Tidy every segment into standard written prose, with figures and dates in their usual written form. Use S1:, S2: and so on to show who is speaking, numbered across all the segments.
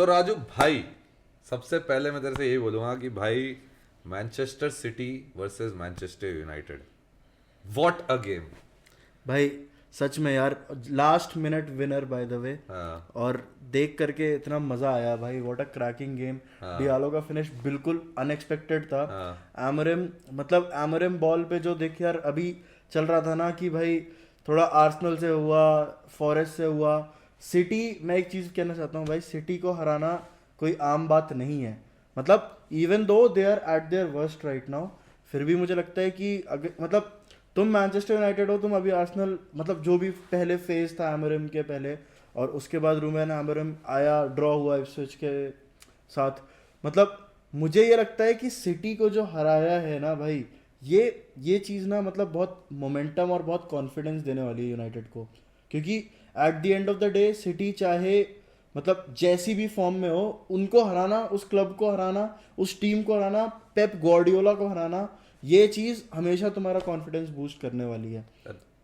S1: तो राजू भाई, सबसे पहले मैं तेरे से यही बोलूंगा कि भाई Manchester city versus Manchester United, what a game.
S2: भाई सच में यार, last minute winner by the way.
S1: हाँ
S2: और देख करके इतना मजा आया भाई, व्हाट अ क्रैकिंग गेम।
S1: हाँ
S2: डियालो का फिनिश बिल्कुल अनएक्सपेक्टेड था।
S1: हाँ
S2: एमोरिम, मतलब एमोरिम बॉल पे जो देख यार, अभी चल रहा था ना कि भाई थोड़ा आर्सेनल से हुआ, फॉरेस्ट से हुआ, सिटी। मैं एक चीज कहना चाहता हूँ भाई, सिटी को हराना कोई आम बात नहीं है। मतलब even though they are at their worst right now, फिर भी मुझे लगता है कि अगर मतलब तुम मैनचेस्टर यूनाइटेड हो, तुम अभी आर्सेनल, मतलब जो भी पहले फेज था एमोरिम के पहले, और उसके बाद रूबेन एमोरिम आया, ड्रॉ हुआ इप्सविच के साथ। मतलब मुझे ये लगता है कि सिटी को जो हराया है ना भाई, ये चीज़ ना मतलब बहुत मोमेंटम और बहुत कॉन्फिडेंस देने वाली है यूनाइटेड को। क्योंकि at the end of the day city चाहे मतलब जैसी भी फॉर्म में हो, उनको हराना, उस क्लब को हराना, उस टीम को हराना, पेप गॉर्डियोला को हराना, ये चीज़ हमेशा तुम्हारा कॉन्फिडेंस बूस्ट करने वाली है।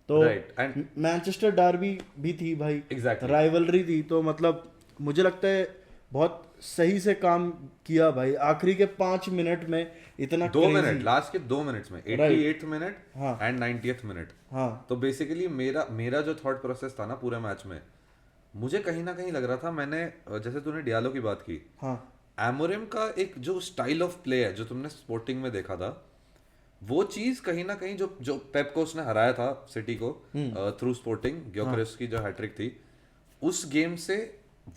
S2: तो
S1: राइट एंड
S2: मैनचेस्टर डार्बी भी थी भाई,
S1: एग्जैक्टली।
S2: राइवलरी थी, तो मतलब मुझे लगता है बहुत सही से काम किया भाई। आखिरी के 5 मिनट में इतना
S1: 2 मिनट,
S2: क्रेजी।
S1: लास्ट के 2 मिनट्स में,
S2: राइट।
S1: 88th मिनट
S2: हाँ।
S1: And 90th minute.
S2: हाँ।
S1: तो बेसिकली मेरा मेरा जो थॉट प्रोसेस था ना पूरे मैच में, मुझे कहीं ना कहीं लग रहा था, मैंने जैसे तूने डियालो की बात की,
S2: हाँ।
S1: एमोरिम का एक जो स्टाइल ऑफ प्ले है जो तुमने स्पोर्टिंग में देखा था, वो चीज कहीं ना कहीं जो जो पेप को उसने हराया था सिटी को थ्रू स्पोर्टिंग, ग्योकरेस की जो हैट्रिक थी, उस गेम से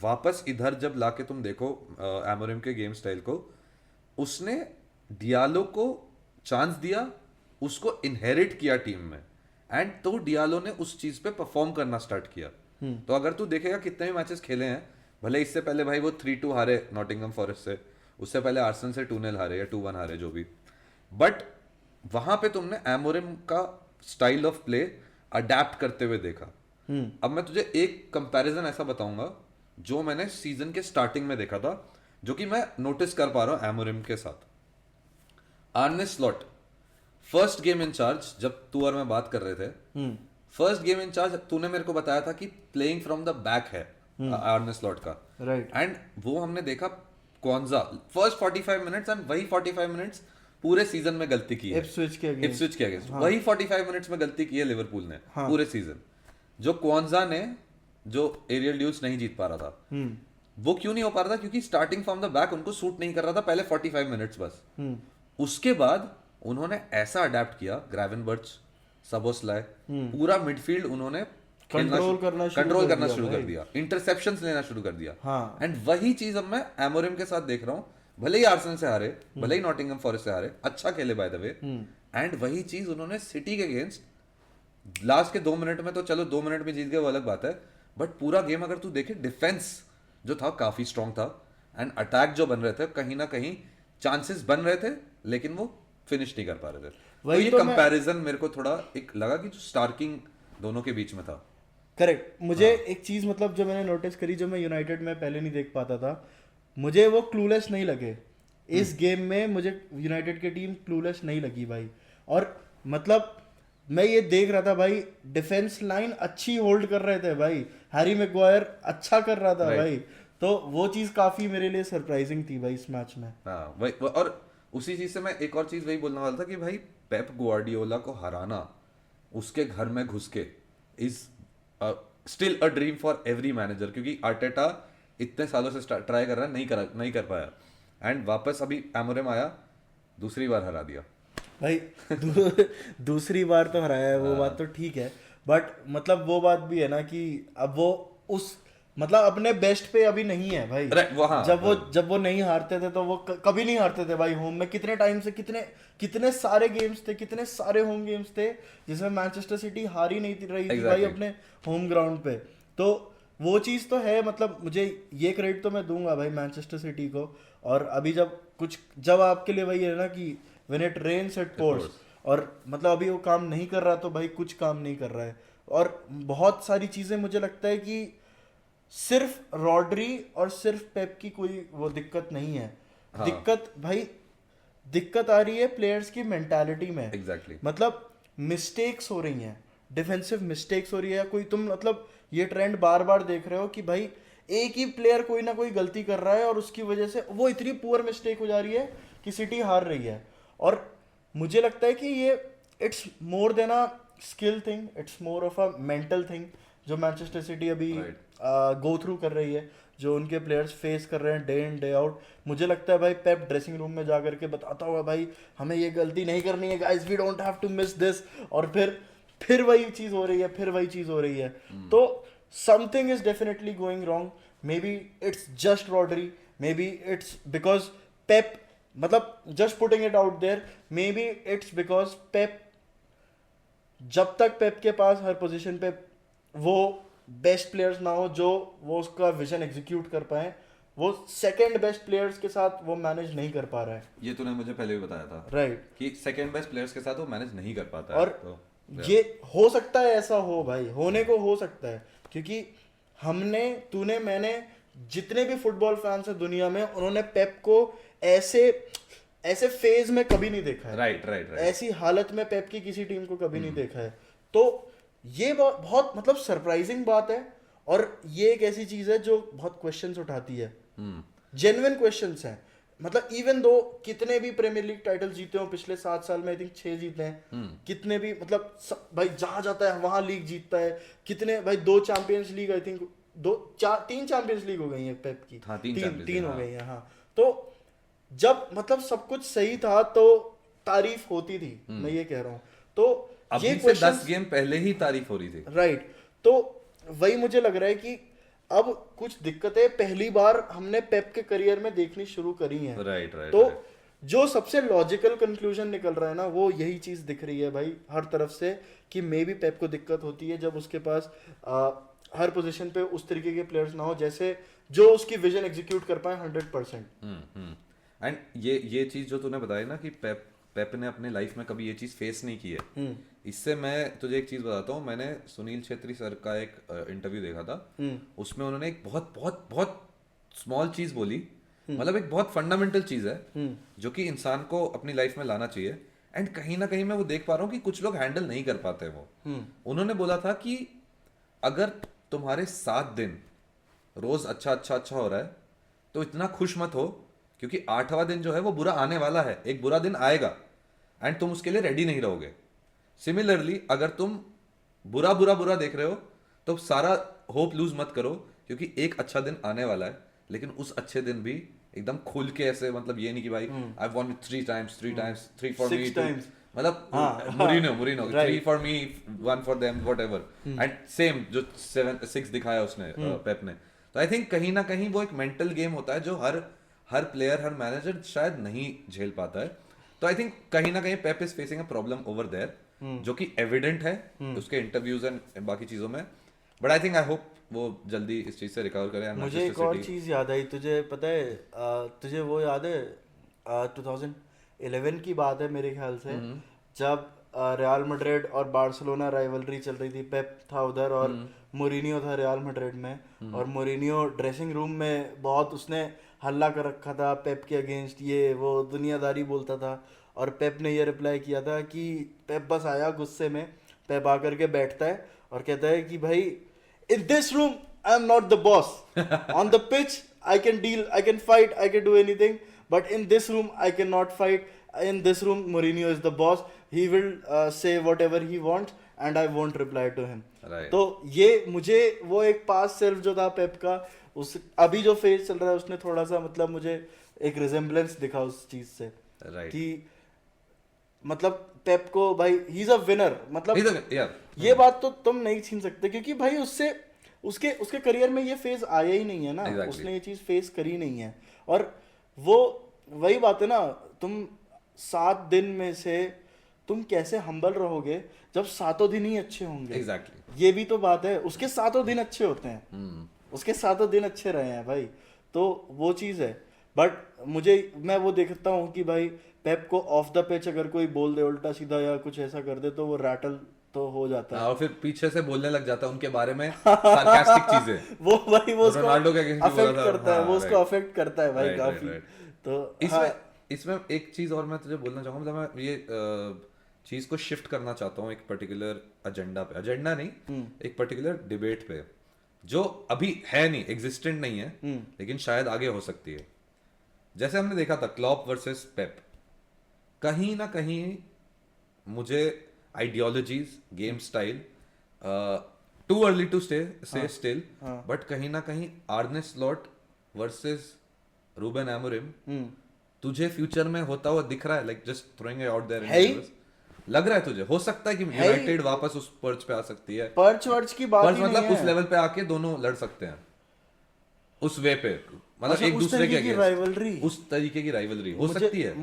S1: वापस इधर जब लाके तुम देखो एमोरिम के गेम स्टाइल को, उसने डियालो को चांस दिया, उसको इनहेरिट किया टीम में, एंड तो डियालो ने उस चीज पे परफॉर्म करना स्टार्ट किया। तो अगर तू देखेगा कितने भी मैचेस खेले हैं, भले इससे पहले भाई वो 3-2 हारे नॉटिंघम फॉरेस्ट से, उससे पहले आर्सेनल से 2-0 हारे या 2-1 हारे जो भी, बट वहां पे तुमने एमोरिम का स्टाइल ऑफ प्ले अडेप्ट करते हुए देखा। अब मैं तुझे एक कंपैरिजन ऐसा बताऊंगा जो मैंने सीजन के स्टार्टिंग में देखा था, जो कि मैं नोटिस कर पा रहा हूं एमोरिम के साथ। Arne Slot first game in charge, जब तू और मैं बात कर रहे थे, फर्स्ट गेम इंचार्ज तूने मेरे को बताया था कि प्लेइंग फ्रॉम द बैक है आर्ने स्लॉट का।
S2: राइट।
S1: एंड वो हमने देखा कौनजा फर्स्ट 45 मिनट्स, एंड वही 45 मिनट्स पूरे सीजन में गलती की है
S2: इप्सविच के अगेंस्ट।
S1: इप्सविच के अगेंस्ट, वही 45 मिनट्स में गलती की है लिवरपूल ने पूरे सीजन। जो क्वांजा ने जो एरियल ड्यूल्स नहीं जीत पा रहा था, वो क्यों नहीं हो पा रहा था? क्योंकि स्टार्टिंग फ्रॉम द बैक उनको सूट नहीं कर रहा था पहले 45 मिनट्स बस। उसके बाद उन्होंने ऐसा अडेप्ट किया, ग्रेवेनबर्च, सबोस्लाय, पूरा मिडफील्ड उन्होंने
S2: कंट्रोल करना
S1: शुरू कर दिया, इंटरसेप्शंस लेना शुरू कर दिया।
S2: हाँ।
S1: एंड वही चीज अब मैं एमोरिम के साथ देख रहा हूं। भले ही आर्सेनल से हारे, भले ही नॉटिंघम फॉरेस्ट से हारे, अच्छा खेले बाय द वे, एंड वही चीज उन्होंने सिटी के अगेंस्ट लास्ट के 2 मिनट में, तो चलो 2 मिनट में जीत गए वो अलग बात है, बट पूरा गेम अगर तू देखे, डिफेंस जो था काफी स्ट्रांग था, एंड अटैक जो बन रहे थे, कहीं ना कहीं चांसेस बन रहे थे, लेकिन वो फिनिश नहीं कर पा रहे थे। तो
S2: वही
S1: ये
S2: तो
S1: कंपैरिजन मेरे को थोड़ा एक लगा कि जो स्टार्किंग दोनों के बीच में था।
S2: करेक्ट। मुझे एक चीज मतलब जो मैंने नोटिस करी, जो मैं यूनाइटेड में पहले नहीं देख पाता था, मुझे वो क्लूलेस नहीं लगे इस गेम में। मुझे यूनाइटेड की टीम क्लूलेस नहीं लगी भाई। और मतलब मैं ये देख रहा था भाई, डिफेंस लाइन अच्छी होल्ड कर रहे थे भाई, हैरी मैग्वायर अच्छा कर रहा था
S1: Right.
S2: भाई। तो वो चीज काफी मेरे लिए सरप्राइजिंग थी भाई इस मैच में।
S1: हाँ और उसी चीज से मैं एक और चीज वही बोलने वाला था कि भाई पेप गुआर्डियोला को हराना उसके घर में घुस के is still a dream for every manager, क्योंकि आर्टेटा इतने सालों से ट्राई कर रहा है, नहीं कर पाया, एंड वापस अभी एमोरिम आया, दूसरी बार हरा दिया
S2: भाई दूसरी बार तो हराया है, वो बात तो ठीक है, बट मतलब वो बात भी है ना कि अब वो उस मतलब अपने बेस्ट पे अभी नहीं है भाई।
S1: वो हाँ,
S2: जब वो नहीं हारते थे तो वो कभी नहीं हारते थे भाई होम में। कितने टाइम से कितने कितने सारे गेम्स थे, कितने सारे होम गेम्स थे जिसमें मैनचेस्टर सिटी हारी नहीं रही थी भाई अपने होम ग्राउंड पे। तो वो चीज़ तो है, मतलब मुझे ये क्रेडिट तो मैं दूंगा भाई मैनचेस्टर सिटी को। और अभी जब आपके लिए वही है ना कि when it rains it pours, और मतलब अभी वो काम नहीं कर रहा तो भाई कुछ काम नहीं कर रहा है। और बहुत सारी चीज़ें मुझे लगता है कि सिर्फ रॉड्री और सिर्फ पेप की कोई वो दिक्कत नहीं है।
S1: हाँ,
S2: दिक्कत आ रही है प्लेयर्स की मेंटालिटी में।
S1: एग्जैक्टली।
S2: मतलब मिस्टेक्स हो रही हैं, डिफेंसिव मिस्टेक्स हो रही है। कोई तुम मतलब ये ट्रेंड बार बार देख रहे हो कि भाई एक ही प्लेयर कोई ना कोई गलती कर रहा है और उसकी वजह से वो इतनी पुअर मिस्टेक हो जा रही है कि सिटी हार रही है। और मुझे लगता है कि ये it's more than a skill thing, it's more of a mental thing जो मैनचेस्टर सिटी अभी गो थ्रू कर रही है, जो उनके प्लेयर्स फेस कर रहे हैं डे इन डे आउट। मुझे लगता है भाई पेप ड्रेसिंग रूम में जा करके बताता होगा भाई हमें ये गलती नहीं करनी है guys, we don't have to miss this, और फिर वही चीज़ हो रही है, फिर वही चीज़ हो रही है। तो something is definitely going wrong. Maybe it's just Rodri, maybe it's because Pep, मतलब just putting it out there, maybe it's because Pep, जब तक पेप के पास हर पोजीशन पे वो बेस्ट प्लेयर्स ना हो जो वो उसका विजन एग्जीक्यूट कर पाए, वो सेकंड बेस्ट प्लेयर्स के साथ वो मैनेज नहीं कर पा रहा है।
S1: ये तूने मुझे पहले भी बताया था,
S2: राइट,
S1: कि सेकंड बेस्ट प्लेयर्स के साथ वो मैनेज नहीं कर पाता है।
S2: और
S1: तो
S2: ये हो सकता है, ऐसा हो भाई, होने को हो सकता है, क्योंकि हमने, तूने, मैंने, जितने भी फुटबॉल फैंस हैं दुनिया में, उन्होंने पेप को ऐसे फेज में कभी नहीं देखा है।
S1: राइट।
S2: ऐसी हालत में पेप की किसी टीम को कभी नहीं देखा है। तो ये बहुत मतलब सरप्राइजिंग बात है, और ये एक ऐसी चीज है जो बहुत क्वेश्चंस उठाती है, जेन्युइन क्वेश्चंस हैं। मतलब इवन दो कितने भी प्रीमियर लीग टाइटल जीते हो पिछले 7 साल में, आई थिंक 6 जीते हैं, कितने भी, मतलब भाई जहां जाता है वहां लीग जीतता है, कितने भाई 2 champions league, I think 3 champions league हो गई है पेप की।
S1: हाँ,
S2: तीन हो गई है। हाँ, तो जब मतलब सब कुछ सही था तो तारीफ होती थी, मैं ये कह रहा हूँ। तो
S1: ये से 10 गेम पहले ही तारीफ हो रही थी।
S2: राइट, तो वही मुझे लग रहा है कि अब कुछ दिक्कतें पहली बार हमने पेप के करियर में देखनी शुरू करी हैं।
S1: राइट।
S2: तो जो सबसे लॉजिकल कंक्लूजन निकल रहा है ना, वो यही चीज दिख रही है भाई हर तरफ से, कि मे बी पेप को दिक्कत होती है जब उसके पास हर पोजीशन पे उस तरीके के प्लेयर्स ना हो जैसे जो उसकी विजन एग्जीक्यूट कर पाए 100%।
S1: एंड ये चीज जो तूने बताई ना कि पेप ने अपने लाइफ में कभी ये चीज फेस नहीं की है, इससे मैं तुझे एक चीज बताता हूँ। मैंने सुनील छेत्री सर का एक इंटरव्यू देखा था, उसमें उन्होंने एक बहुत बहुत बहुत स्मॉल चीज बोली, मतलब एक बहुत फंडामेंटल चीज है जो कि इंसान को अपनी लाइफ में लाना चाहिए। एंड कहीं ना कहीं मैं वो देख पा रहा हूँ कि कुछ लोग हैंडल नहीं कर पाते वो। उन्होंने बोला था कि अगर तुम्हारे 7 दिन रोज अच्छा हो रहा है तो इतना खुश मत हो, क्योंकि 8वां दिन जो है वो बुरा आने वाला है, एक बुरा दिन आएगा एंड तुम उसके लिए रेडी नहीं रहोगे। सिमिलरली अगर तुम बुरा देख रहे हो तो सारा होप लूज मत करो, क्योंकि एक अच्छा दिन आने वाला है, लेकिन उस अच्छे दिन भी एकदम खुल के ऐसे, मतलब ये नहीं कि भाई I want 3 times 3 for me, मतलब मुरीनो 3 for me 1 for them whatever, and same जो 6 दिखाया उसने पेप ने। तो आई थिंक कहीं ना कहीं वो एक मेंटल गेम होता है जो हर प्लेयर, हर मैनेजर शायद नहीं झेल पाता है। तो आई थिंक कहीं ना कहीं Pep is facing a problem over there, जो कि एविडेंट है उसके इंटरव्यूज एंड बाकी चीजों में। But I think, I hope वो जल्दी इस चीज से रिकवर करे।
S2: मुझे एक और चीज याद आई, तुझे पता है, तुझे वो याद है 2011 की बात है मेरे ख्याल से, जब रियल मैड्रिड और बार्सिलोना राइवलरी चल रही थी, पेप था उधर और मोरिनियो था रियल मैड्रिड में, और मोरिनियो ड्रेसिंग रूम में बहुत उसने हल्ला कर रखा था पेप के अगेंस्ट, ये वो दुनियादारी बोलता था, और पेप ने ये रिप्लाई किया था कि पेप बस आया गुस्से में, पेप आकर के बैठता है और कहता है कि भाई in this room I am not the boss, on the pitch I can deal, I can fight, I can do anything, but in this room I can not fight, in this room Mourinho is the boss, he will say whatever he wants and I won't reply to him.
S1: Right.
S2: तो ये मुझे वो एक पास self जो था पेप का, उस अभी जो फेज चल रहा है उसने थोड़ा सा, मतलब मुझे एक रिजेम्बलेंस दिखा उस चीज से,
S1: right.
S2: कि मतलब पेप को भाई ही इज अ विनर, मतलब ये बात तो तुम नहीं छीन सकते, क्योंकि भाई उससे उसके करियर में ये फेज आया ही नहीं है ना, exactly. उसने ये चीज फेस करी नहीं है। और वो वही बात है ना, तुम 7 दिन में से तुम कैसे हम्बल रहोगे जब 7 दिन ही अच्छे होंगे।
S1: Exactly.
S2: ये भी तो बात है, उसके 7 दिन अच्छे होते हैं, उसके 7 दिन अच्छे रहे हैं भाई, तो वो चीज़ है। बट मैं वो देखता हूँ कि भाई पेप को ऑफ द पिच अगर कोई बोल दे उल्टा सीधा या कुछ ऐसा कर दे तो वो रैटल तो हो जाता है,
S1: और फिर पीछे से बोलने लग जाता है उनके बारे में सार्कास्टिक चीजें,
S2: वो भाई वो उसको
S1: रोनाल्डो के अगेंस्ट
S2: अफेक्ट करता है, वो उसको अफेक्ट करता है भाई काफी। तो
S1: इसमें एक चीज और मैं तुझे बोलना चाहूंगा, मतलब मैं ये चीज को शिफ्ट करना चाहता हूँ एक पर्टिकुलर एजेंडा नहीं, एक पर्टिकुलर डिबेट पे। जो अभी है नहीं, एग्जिस्टेंट नहीं है, लेकिन शायद आगे हो सकती है। जैसे हमने देखा था क्लॉप वर्सेस पेप, कहीं ना कहीं मुझे ideologies, game style, too early to say still, but कहीं ना कहीं Arne Slot versus Ruben Amorim तुझे फ्यूचर में होता हुआ दिख रहा है? Like just throwing out there, लग रहा है तुझे हो सकता है कि यूनाइटेड वापस उस पर्च पे आ सकती है?
S2: पर्च वर्च की बात ही
S1: मतलब
S2: नहीं
S1: उस लेवल पे आके दोनों लड़ सकते हैं उस वे पे, मतलब
S2: अच्छा,
S1: एक
S2: उस
S1: दूसरे के
S2: तरीके की
S1: against,
S2: rivalry?
S1: उस तरीके की राइवलरी हो सकती है।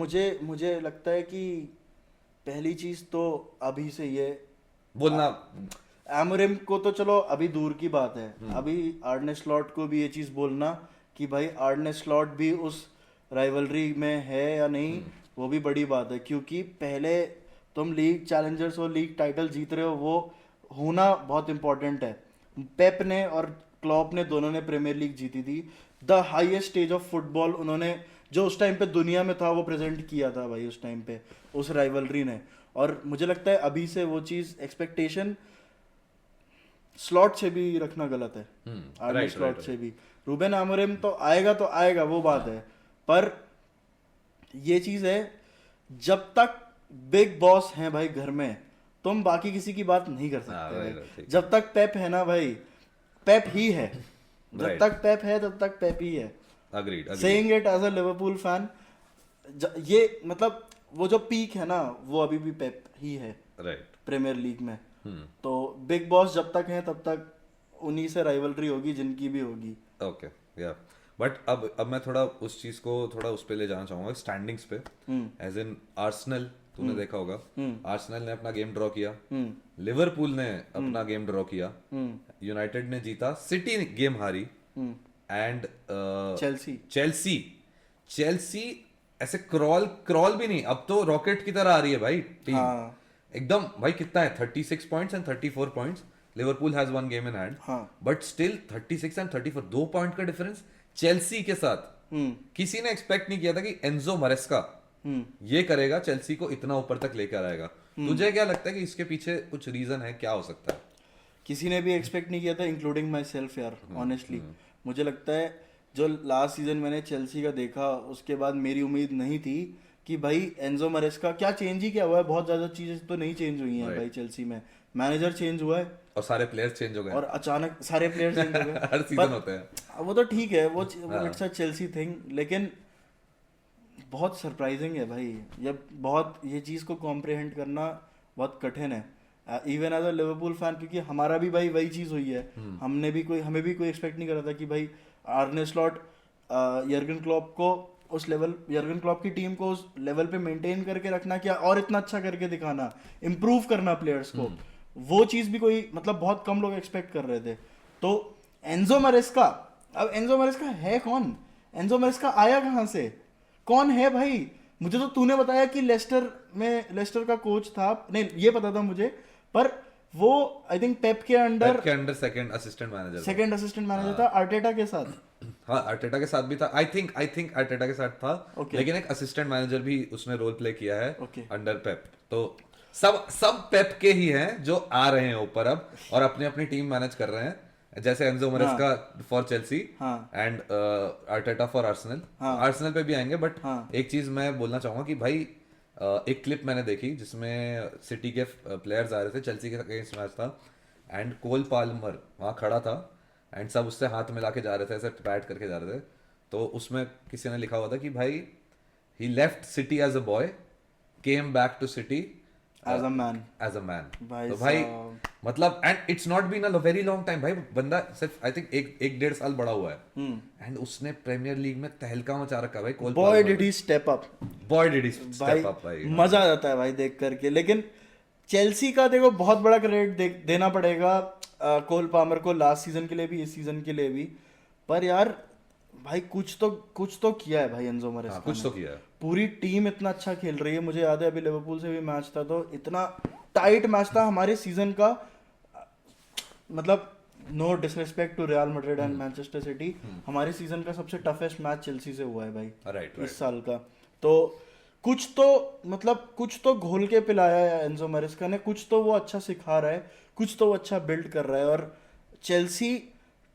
S2: मुझे लगता है कि पहली चीज तो अभी से ये
S1: बोलना
S2: एमोरिम को तो चलो अभी दूर की बात है, अभी आर्ने स्लॉट को भी ये चीज बोलना कि भाई आर्ने स्लॉट भी उस राइवलरी में है या नहीं, वो भी बड़ी बात है। क्योंकि पहले तुम लीग चैलेंजर्स और लीग टाइटल जीत रहे हो, वो होना बहुत इंपॉर्टेंट है। पेप ने और क्लॉप ने दोनों ने प्रीमियर लीग जीती थी, the highest stage of football उन्होंने जो उस टाइम पे दुनिया में था वो प्रेजेंट किया था भाई उस टाइम पे उस राइवलरी ने। और मुझे लगता है अभी से वो चीज एक्सपेक्टेशन स्लॉट से भी रखना गलत है, आर्ने स्लॉट से भी। रूबेन आमोरिम तो आएगा वो बात है, पर ये चीज है जब तक बिग बॉस हैं भाई घर में, तुम बाकी किसी की बात नहीं कर सकते भाई। जब तक पेप है ना भाई, पेप ही है, जब तक पेप है तब तक पेप ही है।
S1: Agreed,
S2: saying it as a Liverpool fan, ये मतलब वो जो पीक है ना वो अभी भी पेप ही है प्रीमियर लीग में। तो बिग बॉस जब तक है तब तक उन्हीं से राइवलरी होगी जिनकी भी होगी।
S1: ओके, या बट अब मैं थोड़ा उस चीज को थोड़ा उस पे ले जाना चाहूंगा स्टैंडिंग्स पे। एज इन आर्सेनल, तूने देखा होगा आर्सेनल ने अपना गेम ड्रॉ किया, लिवरपूल ने अपना गेम ड्रॉ किया, यूनाइटेड ने जीता, सिटी गेम हारी, एंड चेल्सी ऐसे क्रॉल भी नहीं, अब तो रॉकेट की तरह आ रही है भाई टीम। एकदम भाई कितना है 36 points and 34 points, Liverpool has one game in hand, but still 36 and 34, 2 point का डिफरेंस चेल्सी के साथ। किसी ने एक्सपेक्ट नहीं किया था कि एंजो मरेस्का ये करेगा, चेल्सी को इतना ऊपर तक लेकर आएगा। तुझे क्या लगता है कि इसके पीछे कुछ रीजन है, क्या हो सकता है?
S2: किसी ने भी एक्सपेक्ट नहीं किया था, इंक्लूडिंग माई सेल्फ यार। ऑनेस्टली मुझे लगता है जो लास्ट सीजन मैंने चेल्सी का देखा उसके बाद मेरी उम्मीद नहीं थी कि भाई एंजो मरेस्का, क्या चेंज ही क्या हुआ है, बहुत ज्यादा चीजें तो नहीं चेंज हुई हैं भाई चेल्सी में। मैनेजर चेंज हुआ है
S1: और सारे प्लेयर्स चेंज हो गए,
S2: और अचानक सारे प्लेयर्स चेंज हो गए।
S1: हर सीजन होते हैं
S2: वो तो ठीक है, वो इट्स अ चेल्सी थिंग, लेकिन बहुत सरप्राइजिंग है भाई। ये चीज़ को कॉम्प्रिहेंड करना बहुत कठिन है, even as a Liverpool fan, क्योंकि हमारा भी भाई वही चीज़ हुई है। हमें भी कोई एक्सपेक्ट नहीं कर रहा था कि भाई आर्ने स्लॉट यर्गन क्लॉप को उस लेवल, यर्गन क्लॉप की टीम को उस लेवल पे मेंटेन करके रखना, क्या और इतना अच्छा करके दिखाना, इम्प्रूव करना प्लेयर्स को, वो चीज़ भी कोई मतलब बहुत कम लोग एक्सपेक्ट कर रहे थे। तो एंजो मरेस्का, अब एंजो मरेस्का है कौन? एंजो मरेस्का आया कहाँ से? कौन है भाई? मुझे तो तूने बताया कि लेस्टर का कोच था, नहीं ये पता था मुझे, पर वो आई थिंक पेप के अंडर
S1: सेकंड असिस्टेंट मैनेजर
S2: था आर्टेटा के साथ।
S1: हाँ, आर्टेटा के साथ भी था, आई थिंक आर्टेटा के साथ था, लेकिन एक असिस्टेंट मैनेजर भी उसने रोल प्ले किया है अंडर पेप। तो सब पेप के ही हैं जो आ रहे हैं ऊपर अब और अपनी अपनी टीम मैनेज कर रहे हैं, जैसे Enzo मरेस्का for Chelsea and Arteta for Arsenal. Arsenal पे भी आएंगे, बट एक चीज मैं बोलना चाहूंगा कि भाई एक क्लिप मैंने देखी जिसमें सिटी के प्लेयर्स आ रहे थे, चेल्सी के अगेंस्ट मैच था, एंड कोल पाल्मर वहाँ खड़ा था एंड सब उससे हाथ मिला के जा रहे थे, ऐसे पैट करके जा रहे थे। तो उसमें किसी ने लिखा हुआ था कि भाई he left City as a boy, came back to City
S2: as a man.
S1: तो भाई मतलब, and it's not been a very long time, भाई बंदा सिर्फ आई थिंक एक डेढ़ साल बड़ा हुआ है, एंड उसने प्रीमियर लीग में तहलका मचा रखा भाई।
S2: Boy did he step up
S1: भाई,
S2: मजा आ जाता है भाई देख करके। लेकिन चेल्सी का देखो बहुत बड़ा क्रेडिट देना पड़ेगा कोल पामर को, लास्ट सीजन के लिए भी इस सीजन के लिए भी। पर यार भाई कुछ तो किया है भाई एंजो मरेस्का,
S1: कुछ तो किया है।
S2: पूरी टीम इतना अच्छा खेल रही है। मुझे याद है अभी लिवरपूल से भी मैच था, तो इतना टाइट मैच था हमारे सीजन का, मतलब no disrespect to Real Madrid and Manchester City, हमारे सीजन का सबसे टफेस्ट मैच चेल्सी से हुआ है भाई इस साल का। तो कुछ तो घोल के पिलाया है एंजो मरेस्का ने, कुछ तो वो अच्छा सिखा रहा है, कुछ तो वो अच्छा बिल्ड कर रहा है। और चेल्सी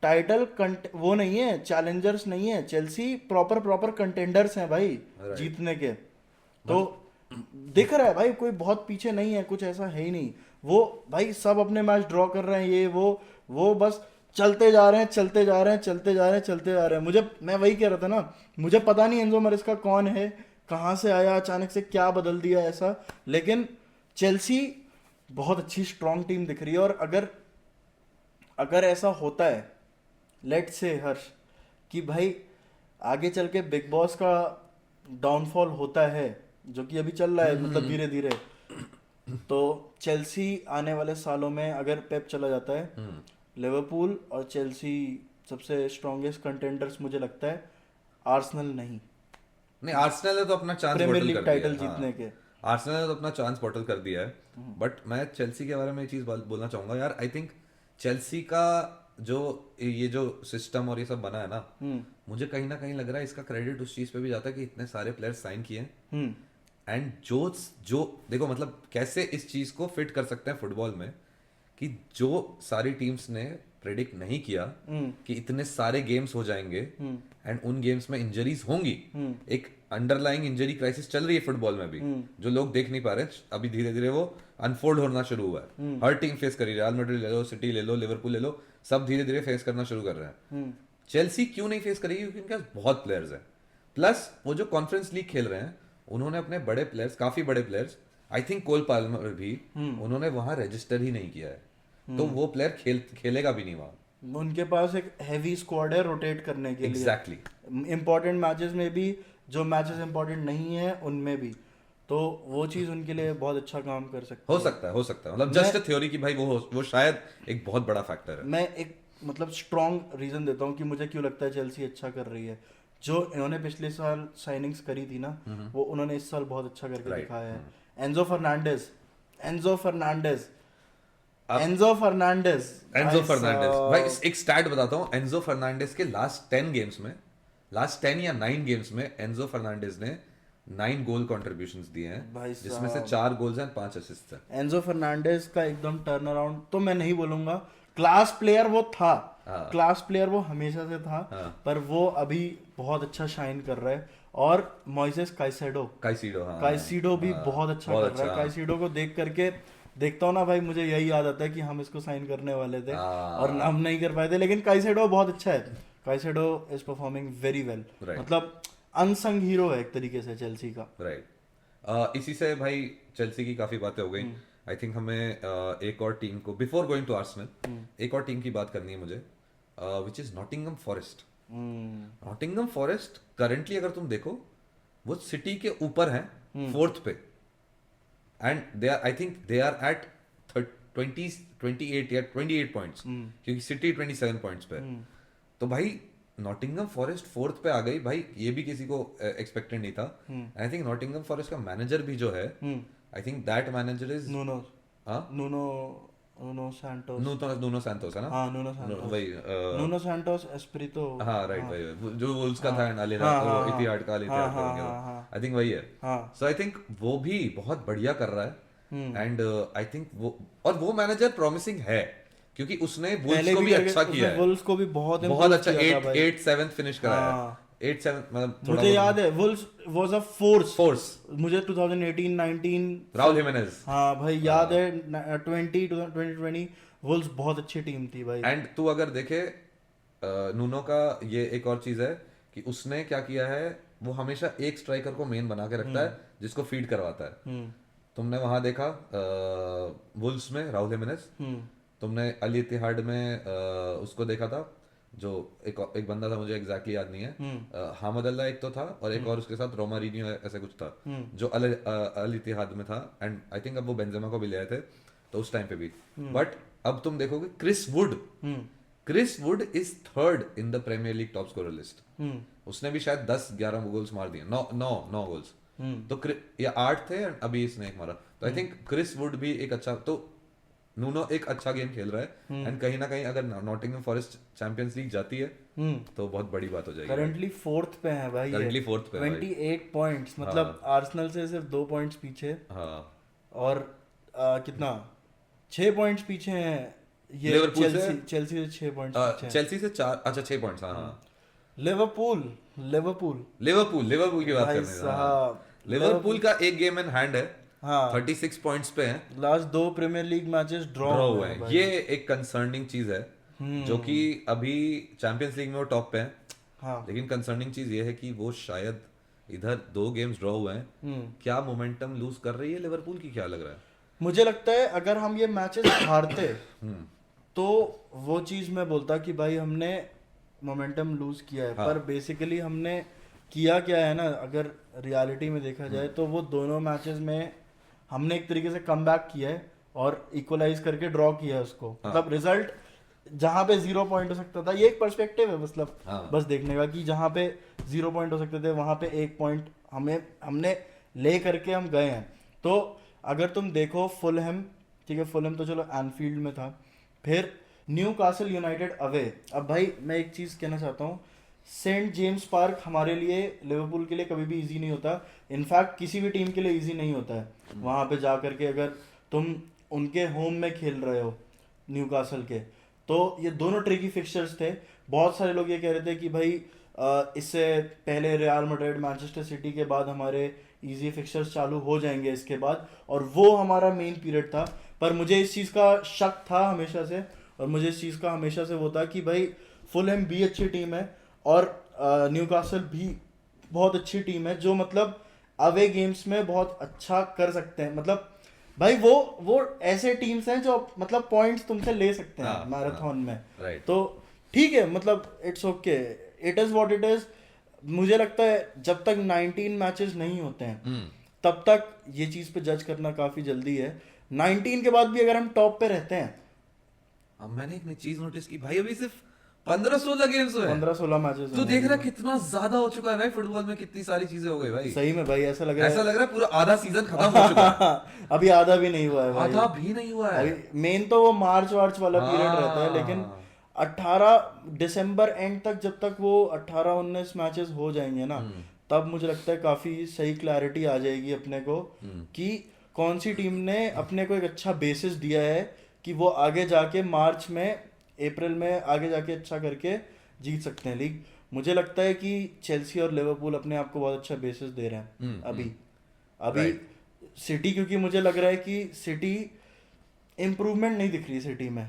S2: टाइटल वो नहीं है, चैलेंजर्स नहीं है, चेल्सी प्रॉपर कंटेंडर्स हैं भाई जीतने के। तो दिख रहा है भाई कोई बहुत पीछे नहीं है, कुछ ऐसा है ही नहीं। वो भाई सब अपने मैच ड्रॉ कर रहे हैं, ये वो बस चलते जा रहे हैं, चलते जा रहे हैं, चलते जा रहे हैं, चलते जा रहे हैं। मैं वही कह रहा था ना, मुझे पता नहीं एंजो मैरेस्का कौन है, कहाँ से आया, अचानक से क्या बदल दिया ऐसा, लेकिन चेल्सी बहुत अच्छी स्ट्रॉन्ग टीम दिख रही है। और अगर ऐसा होता है, लेट्स से हर्ष, कि भाई आगे चल के बिग बॉस का डाउनफॉल होता है, जो कि अभी चल रहा है मतलब धीरे धीरे, तो चेल्सी आने वाले सालों में अगर पेप चला जाता है, लिवरपूल और चेल्सी सबसे स्ट्रॉन्गेस्ट कंटेंडर्स मुझे लगता है, आर्सेनल नहीं।
S1: आर्सेनल ने तो अपना चांस
S2: प्रीमियर
S1: बॉटल
S2: लीग
S1: कर
S2: टाइटल
S1: दिया है।
S2: जीतने के।
S1: आर्सेनल ने तो अपना चांस बॉटल कर दिया है। बट मैं चेल्सी के बारे में एक चीज बोलना चाहूंगा यार। आई थिंक चेल्सी का जो ये जो सिस्टम और ये सब बना है ना, मुझे कहीं ना कहीं लग रहा है इसका क्रेडिट उस चीज पे भी जाता है कि इतने सारे प्लेयर्स साइन किए हैं। एंड जो देखो मतलब कैसे इस चीज को फिट कर सकते हैं फुटबॉल में, कि जो सारी टीम्स ने प्रेडिक्ट नहीं किया कि इतने सारे गेम्स हो जाएंगे एंड उन गेम्स में इंजरीज होंगी। एक अंडरलाइंग इंजरी क्राइसिस चल रही है फुटबॉल में भी, जो लोग देख नहीं पा रहे। अभी धीरे धीरे वो अनफोल्ड होना शुरू हुआ है। हर टीम फेस कर रही है, रियल मैड्रिड ले लो, सिटी ले लो, लिवरपूल ले लो, सब धीरे धीरे फेस करना शुरू कर रहे हैं। चेल्सी क्यों नहीं फेस करेगी? क्योंकि उनके पास बहुत प्लेयर्स हैं। प्लस वो जो कॉन्फ्रेंस लीग खेल रहे हैं, उन्होंने अपने बड़े प्लेयर्स, काफी बड़े players, I think Cole Palmer भी, उन्होंने वहां रजिस्टर ही नहीं किया है, तो वो प्लेयर खेलेगा भी नहीं वहां।
S2: उनके पास एक हैवी स्क्वाड है रोटेट करने के
S1: Exactly.
S2: लिए, इंपॉर्टेंट मैचेस में भी, जो मैचेस इंपॉर्टेंट नहीं है उनमें भी, तो वो चीज उनके लिए बहुत अच्छा काम कर सकती
S1: हो सकता है मतलब जस्ट थ्योरी की भाई वो शायद एक बहुत बड़ा फैक्टर है।
S2: मैं एक मतलब स्ट्रॉन्ग रीजन देता हूँ कि मुझे क्यों लगता है चेल्सी अच्छा कर रही है। जो इन्होंने पिछले साल साइनिंग्स करी थी ना, वो उन्होंने इस साल बहुत अच्छा करके दिखाया है। एंजो फर्नांडेज
S1: भाई एक स्टैट बताता हूँ। एंजो फर्नांडेज के लास्ट 10 या 9 गेम्स में एंजो फर्नांडेज ने 9 गोल कंट्रीब्यूशंस दिए हैं, जिसमें से 4 गोल्स हैं, 5 असिस्ट हैं।
S2: एंजो फर्नांडेज का एकदम टर्न अराउंड तो मैं नहीं बोलूंगा, क्लास प्लेयर वो था, क्लास प्लेयर वो हमेशा से था, पर वो अभी बहुत अच्छा शाइन कर रहा है। और मोइसेस काइसीडो भी बहुत अच्छा कर रहा है। काइसीडो को देख करके देखता हूँ ना भाई, मुझे यही याद आता है कि हम इसको साइन करने वाले थे और हम नहीं कर पाए थे, लेकिन काइसेडो बहुत अच्छा है। Caicedo is performing very well, मतलब अनसंग हीरो है एक तरीके से चेल्सी का।
S1: राइट। इसी से भाई चेल्सी की काफी बातें हो गई। आई थिंक हमें एक और टीम को, बिफोर गोइंग टू आर्सेनल, एक और टीम की बात करनी है मुझे, which is Nottingham forest. Nottingham forest currently अगर तुम देखो, वो सिटी के ऊपर है, 4th पे, and they are, I think they are at 28 points, क्योंकि सिटी 27 पॉइंट्स पे। तो भाई नॉटिंघम फॉरेस्ट 4th पे आ गई भाई, ये भी किसी को एक्सपेक्टेड नहीं था। आई थिंक नॉटिंघम फॉरेस्ट का मैनेजर भी जो है, I think that manager is
S2: Nuno Santos
S1: है ना?
S2: हाँ, नूनो सैंटोस,
S1: वही
S2: नूनो सैंटोस एस्पिरितो,
S1: हाँ राइट भाई, जो वुल्व्स का था, इतिहाड का आई थिंक वही है। सो आई थिंक वो भी बहुत बढ़िया कर रहा है। एंड आई थिंक वो मैनेजर प्रॉमिसिंग है, क्योंकि उसने वुल्व्स को भी अच्छा किया है,
S2: वुल्व्स को भी बहुत
S1: अच्छा 8-7 फिनिश कराया है। 8-7 मतलब
S2: मुझे याद है वुल्व्स वाज अ फोर्स मुझे 2018-19
S1: राउल हिमेनेज,
S2: हाँ भाई याद है, 2020 वुल्व्स बहुत अच्छी टीम थी भाई।
S1: एंड तू अगर देखे नूनो का ये एक और चीज है कि उसने क्या किया है, वो हमेशा एक स्ट्राइकर को मेन बना के रखता है, जिसको फीड करवाता है। तुमने वहां देखा वुल्व्स में राउल हिमेनेज, तुमने अल इत्तिहाद में उसको देखा था, जो एक बंदा था, मुझे एग्जैक्टली याद नहीं है, हामद अल्लाह एक तो था, और एक और उसके साथ रोमारिनियो ऐसे कुछ था, जो अल इत्तिहाद में था। एंड आई थिंक अब वो बेंजेमा को भी ले आए थे तो उस टाइम पे भी। बट अब तुम देखोगे Chris Wood is 3rd in the Premier League top scorer list. उसने भी शायद 10-11 गोल्स मार दिए, 9 गोल्स, तो या 8 थे, अभी इसने एक मारा। तो आई थिंक क्रिस वुड भी एक अच्छा, तो नूनो एक अच्छा गेम खेल रहा है। एंड कहीं ना कहीं अगर नॉटिंघम फॉरेस्ट चैंपियंस लीग जाती है तो बहुत बड़ी बात हो जाएगी।
S2: करंटली 4th पे है भाई, 28 पॉइंट्स, मतलब आर्सेनल से सिर्फ 2 पॉइंट्स पीछे। और कितना 6 पॉइंट्स पीछे हैं ये
S1: लिवरपूल से
S2: चेल्सी से 6 पॉइंट्स पीछे है।
S1: चेल्सी से 4, अच्छा 6 पॉइंट्स, हाँ।
S2: लिवरपूल लिवरपूल
S1: लिवरपूल की बात
S2: भाई
S1: करनी है, हाँ।
S2: साहब,
S1: लिवरपूल का एक गेम इन हैंड है,
S2: हाँ
S1: 36 पॉइंट्स पे है,
S2: last 2 Premier League matches draw
S1: draw
S2: हुए
S1: हुए
S2: हैं
S1: हैं।
S2: भाई।
S1: ये एक कंसर्निंग चीज है, जो कि अभी चैंपियंस लीग में वो टॉप पे है,
S2: हाँ
S1: लेकिन कंसर्निंग चीज ये है कि वो शायद इधर 2 गेम्स ड्रॉ हुए हैं। क्या मोमेंटम लूज कर रही है लिवरपूल की, क्या लग रहा है?
S2: मुझे लगता है अगर हम ये मैचेस हारते तो वो चीज मैं बोलता कि भाई हमने मोमेंटम लूज किया है,
S1: हाँ।
S2: पर बेसिकली हमने किया क्या है ना, अगर रियलिटी में देखा जाए तो वो दोनों मैचेस में हमने एक तरीके से कम बैक किया है और इक्वलाइज करके ड्रॉ किया है उसको। मतलब रिजल्ट जहां पे 0 पॉइंट हो सकता था, ये एक पर्सपेक्टिव है मतलब बस देखने का, कि जहां पे 0 पॉइंट हो सकते थे वहां पे 1 पॉइंट हमने ले करके हम गए हैं। तो अगर तुम देखो फुलहैम, ठीक है फुलहैम तो चलो एनफील्ड में था, फिर न्यूकासल यूनाइटेड अवे। अब भाई मैं एक चीज कहना चाहता हूँ, सेंट जेम्स पार्क हमारे लिए, लिवरपूल के लिए कभी भी इजी नहीं होता, इनफैक्ट किसी भी टीम के लिए इजी नहीं होता है वहां पे जा करके अगर तुम उनके होम में खेल रहे हो न्यूकासल के। तो ये दोनों ट्रिकी फिक्सचर्स थे। बहुत सारे लोग ये कह रहे थे कि भाई इससे पहले रियल मैड्रिड मैनचेस्टर सिटी के बाद हमारे इजी फिक्सचर्स चालू हो जाएंगे इसके बाद, और वो हमारा मेन पीरियड था। पर मुझे इस चीज़ का शक था हमेशा से, और मुझे इस चीज़ का हमेशा से वो था कि भाई फुलहैम भी अच्छी टीम है और न्यूकासल भी बहुत अच्छी टीम है, जो मतलब अवे गेम्स में बहुत अच्छा कर सकते हैं। मतलब भाई वो ऐसे टीम्स हैं जो मतलब पॉइंट्स तुमसे ले सकते हैं मैराथन में।
S1: राइट।
S2: तो ठीक है, मतलब it's okay, it is what it is. मुझे लगता है जब तक 19 मैचेस नहीं होते हैं तब तक ये चीज़ पे जज करना काफ़ी जल्दी है। 19 के बाद भी अगर हम टॉप पे रहते हैं,
S1: अब मैंने एक चीज नोटिस की भाई, अभी सिर्फ 15-16 गेम्स हुए हैं।
S2: 15-16 मैचेस
S1: तू देख रहा है कितना ज्यादा हो चुका है भाई, फुटबॉल में कितनी सारी चीजें हो गई भाई।
S2: सही में भाई ऐसा लग रहा
S1: ऐसा लग रहा है पूरा आधा सीजन खत्म हो चुका है।
S2: अभी आधा भी नहीं हुआ है भाई,
S1: आधा भी नहीं हुआ है।
S2: अभी मेन तो वो मार्च वार्च वाला पीरियड रहता है, लेकिन 18 दिसंबर एंड तक जब तक वो 18-19 मैचेस हो जाएंगे ना, तब मुझे लगता है काफी सही क्लैरिटी आ जाएगी अपने को कि कौन सी टीम ने अपने को एक अच्छा बेसिस दिया है कि वो आगे जाके मार्च में अप्रैल में आगे जाके अच्छा करके जीत सकते हैं लीग। मुझे लगता है कि चेल्सी और लिवरपूल अपने आप को बहुत अच्छा बेसिस दे रहे हैं अभी सिटी, क्योंकि मुझे लग रहा है कि सिटी इम्प्रूवमेंट नहीं दिख रही सिटी में।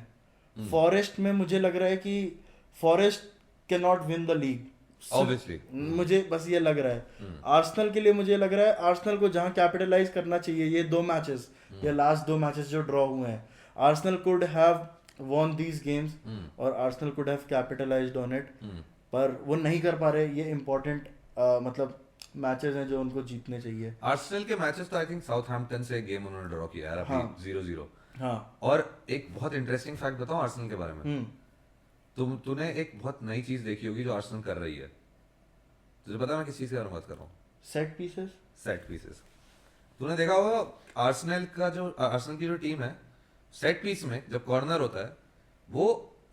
S2: फॉरेस्ट में मुझे लग रहा है कि forest can not win the league
S1: obviously,
S2: मुझे बस ये लग रहा है। आर्सेनल के लिए मुझे लग रहा है आर्सेनल को जहां कैपिटलाइज करना चाहिए, ये 2 मैचेस या लास्ट 2 मैचेस जो ड्रॉ हुए हैं, Arsenal could have won these games और Arsenal could have capitalized on it, पर वो नहीं कर पा रहे। ये इम्पोर्टेंट मतलब मैचेस हैं जो उनको जीतने चाहिए।
S1: आर्सेनल के मैचेस तो आई थिंक साउथहैम्पटन से गेम उन्होंने ड्रॉ किया है अभी 0-0।
S2: हाँ,
S1: और एक बहुत इंटरेस्टिंग फैक्ट बताऊं आर्सेनल के बारे में। तूने एक बहुत नई चीज देखी होगी जो आर्सेनल कर रही है, तुझे पता है मैं किस चीज के बारे में बात कर रहा हूँ?
S2: Set pieces.
S1: Set pieces. तूने देखा होगा आर्सेनल की जो टीम है, सेट पीस में जब कॉर्नर होता है वो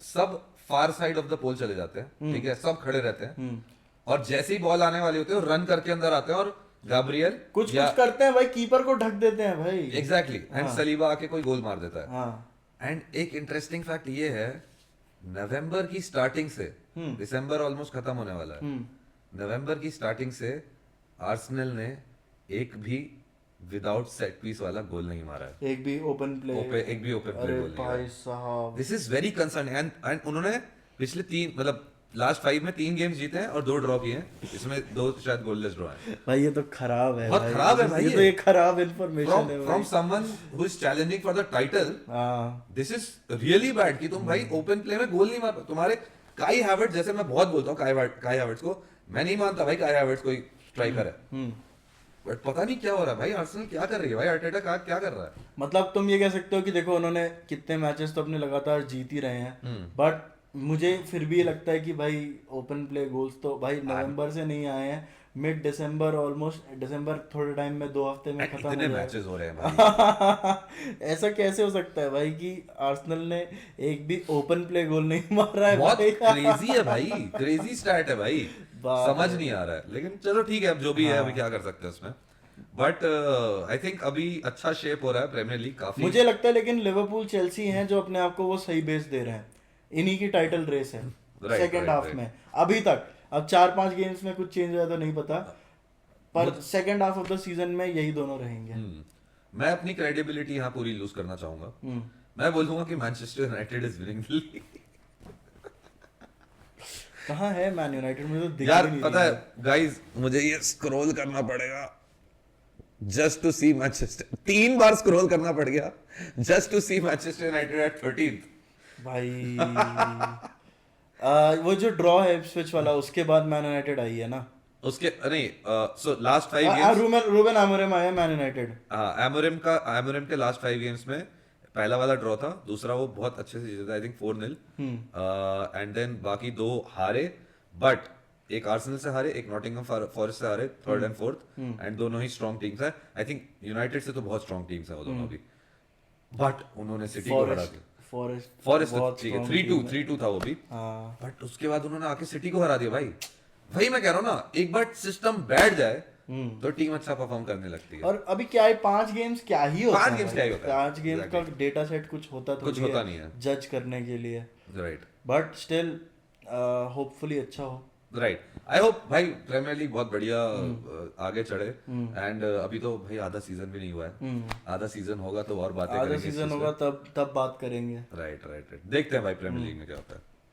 S1: सब फार साइड ऑफ द पोल चले जाते हैं, ठीक है, सब खड़े रहते हैं, और जैसे ही बॉल आने वाली होती है रन करके अंदर आते हैं और गैब्रियल
S2: कुछ करते हैं भाई, कीपर को ढक देते हैं भाई।
S1: एग्जैक्टली, एंड सलीबा आके कोई गोल मार देता है।
S2: हाँ।
S1: एंड एक इंटरेस्टिंग फैक्ट ये है, नवंबर की स्टार्टिंग से, दिसंबर ऑलमोस्ट खत्म होने वाला है, नवंबर की स्टार्टिंग से आर्सेनल ने एक भी विदाउट सेट पीस वाला गोल नहीं मारा है।
S2: एक भी ओपन प्ले
S1: गोल नहीं
S2: भाई साहब,
S1: this is very concerning. And उन्होंने पिछले 3 मतलब लास्ट 5 में 3 गेम्स जीते हैं और 2 ड्रॉ किए हैं, इसमें 2 शायद गोललेस ड्रॉ हैं।
S2: भाई ये तो खराब है,
S1: बहुत खराब है भाई,
S2: ये तो एक खराब इंफॉर्मेशन है
S1: from someone who is challenging for the title. This is really bad कि तुम भाई ओपन प्ले में गोल नहीं मार। तुम्हारे काई हैवर्ट्स, जैसे मैं बहुत बोलता हूँ काई हैवर्ट्स को, मैं नहीं मानता भाई काई हैवर्ट्स कोई स्ट्राइकर है, बट पता नहीं क्या हो रहा है भाई, आर्सेनल क्या कर रही है भाई, आर्टेटा क्या कर रहा है।
S2: मतलब तुम ये कह सकते हो कि देखो उन्होंने कितने मैचेस तो अपने लगातार जीत ही रहे हैं, बट मुझे फिर भी लगता है कि भाई ओपन प्ले गोल्स तो भाई नवंबर से नहीं आए हैं, मिड दिसंबर, ऑलमोस्ट दिसंबर थोड़े टाइम में 2 हफ्ते में खत्म हो
S1: इतने
S2: जाए।
S1: मैचेस हो रहे हैं भाई।
S2: ऐसा कैसे हो सकता है भाई कि आर्सेनल ने एक भी ओपन प्ले गोल नहीं मारा है?
S1: बहुत
S2: भाई
S1: क्रेजी है भाई, क्रेजी स्टैट है भाई, समझ नहीं आ रहा है, लेकिन चलो ठीक है, अब जो भी है अभी क्या कर सकते हैं उसमें। बट आई थिंक अभी अच्छा शेप हो रहा है प्रीमियर लीग काफी।
S2: मुझे लगता है लेकिन लिवरपूल चेल्सी हैं जो अपने आप को वो सही बेस दे रहे हैं, इन्हीं की टाइटल रेस है सेकंड हाफ में अभी तक। अब 4-5 गेम्स में कुछ चेंज हुआ तो नहीं पता, पर second half of the season में यही दोनों रहेंगे।
S1: मैं अपनी क्रेडिबिलिटी यहाँ पूरी लूज करना चाहूंगा। मैं बोलूंगा कि Manchester United is winning the league.
S2: कहाँ है मैन यूनाइटेड, मुझे तो दिख
S1: यार
S2: ही नहीं
S1: पता
S2: रही
S1: है गाइस, मुझे ये स्क्रॉल करना पड़ेगा जस्ट टू सी मैनचेस्टर, 3 बार स्क्रॉल करना पड़ गया just to see Manchester United at 13th
S2: भाई। वो जो ड्रॉ है इप्सविच वाला, उसके बाद मैन यूनाइटेड आई है ना।
S1: उसके नहीं, so last 5 games
S2: Ruben Amorim आया मैन यूनाइटेड।
S1: एमोरिम के लास्ट 5 गेम्स में पहला वाला ड्रॉ था, दूसरा वो बहुत अच्छे से जीता, आई थिंक 4-0, एंड देन बाकी 2 हारे, बट एक आर्सेनल से हारे, एक नॉटिंघम फॉरेस्ट से हारे, 3rd एंड 4th, एंड दोनों ही स्ट्रॉन्ग टीम्स है। आई थिंक यूनाइटेड से तो बहुत स्ट्रॉन्ग टीम्स है वो दोनों भी, बट उन्होंने सिटी को हरा दिया। फॉरेस्ट ठीक है, 3-2 था वो भी, बट उसके बाद उन्होंने आके सिटी को हरा दिया भाई। वही मैं कह रहा हूँ ना, एक बार सिस्टम बैठ जाए तो टीम अच्छा परफॉर्म करने लगती है।
S2: और अभी क्या है, 5 गेम्स क्या ही होता है,
S1: 5 गेम्स क्या ही होता है,
S2: 5 गेम्स का डेटा सेट कुछ होता
S1: नहीं है
S2: जज करने के लिए,
S1: राइट,
S2: बट स्टिल होपफुली अच्छा हो।
S1: राइट, आई होप भाई प्रीमियर लीग बहुत बढ़िया आगे चढ़े, एंड अभी तो भाई आधा सीजन भी नहीं हुआ है, आधा सीजन होगा तो और बातें करेंगे,
S2: आधा सीजन होगा तब बात करेंगे।
S1: राइट, देखते हैं भाई प्रीमियर लीग में क्या होता है।